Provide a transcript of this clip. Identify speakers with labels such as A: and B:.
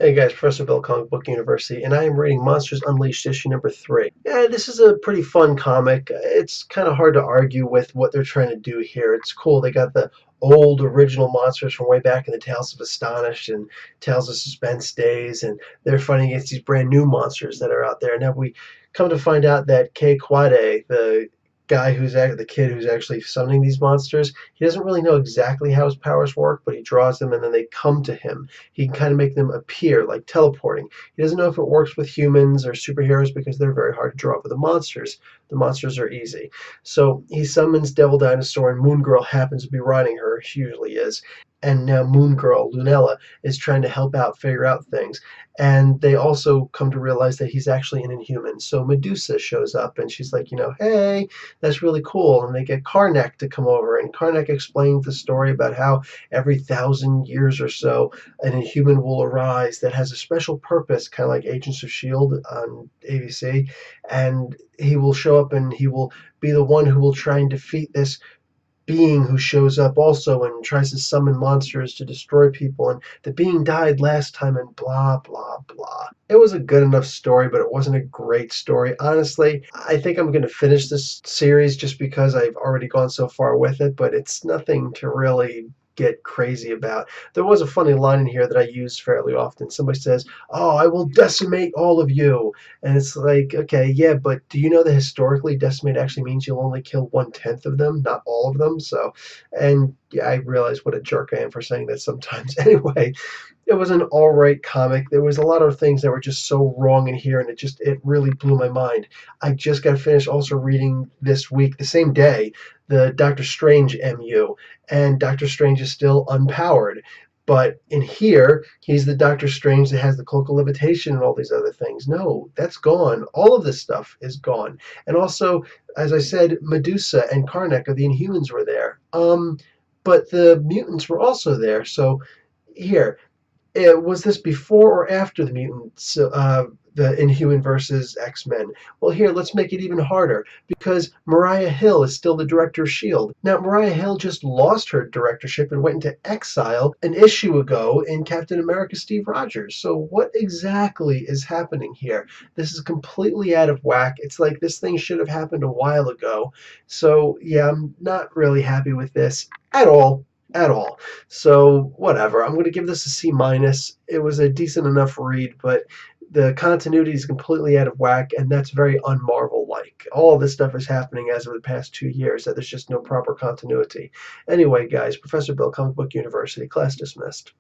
A: Hey guys, Professor Bill, Comic Book University, and I am reading Monsters Unleashed issue number 3. Yeah, this is a pretty fun comic. It's kind of hard to argue with what they're trying to do here. It's cool. They got the old original monsters from way back in the Tales of Astonished and Tales of Suspense days, and they're fighting against these brand new monsters that are out there. Now we come to find out that Kei Kwade, the kid who's actually summoning these monsters, he doesn't really know exactly how his powers work, but he draws them and then they come to him. He can kind of make them appear, like teleporting. He doesn't know if it works with humans or superheroes because they're very hard to draw, but the monsters are easy. So he summons Devil Dinosaur, and Moon Girl happens to be riding her. She usually is. And now Moon Girl, Lunella, is trying to help out, figure out things. And they also come to realize that he's actually an Inhuman. So Medusa shows up and she's like, hey, that's really cool. And they get Karnak to come over, and Karnak explains the story about how every 1,000 years or so an Inhuman will arise that has a special purpose, kind of like Agents of S.H.I.E.L.D. on ABC, and he will show up and he will be the one who will try and defeat this being who shows up also and tries to summon monsters to destroy people, and the being died last time, and blah blah blah. It was a good enough story, but it wasn't a great story. Honestly, I think I'm going to finish this series just because I've already gone so far with it, but it's nothing to really get crazy about. There was a funny line in here that I use fairly often. Somebody says, "Oh, I will decimate all of you." And it's like, okay, yeah, but do you know that historically decimate actually means you'll only kill 1/10 of them, not all of them? So, and yeah, I realize what a jerk I am for saying that sometimes. Anyway, it was an all right comic. There was a lot of things that were just so wrong in here, and it really blew my mind. I just got finished also reading this week, the same day, the Doctor Strange MU, and Doctor Strange is still unpowered. But in here, he's the Doctor Strange that has the cloak of levitation and all these other things. No, that's gone. All of this stuff is gone. And also, as I said, Medusa and Karnak of the Inhumans were there. But the mutants were also there. So here, was this before or after the mutants, the Inhuman versus X-Men? Well, here, let's make it even harder, because Mariah Hill is still the director of S.H.I.E.L.D. Now, Mariah Hill just lost her directorship and went into exile an issue ago in Captain America Steve Rogers. So what exactly is happening here? This is completely out of whack. It's like this thing should have happened a while ago. So, yeah, I'm not really happy with this at all. At all. So whatever. I'm going to give this a C minus. It was a decent enough read, but the continuity is completely out of whack, and that's very un-Marvel like. All of this stuff is happening as of the past 2 years, that there's just no proper continuity. Anyway, guys, Professor Bill, Comic Book University, class dismissed.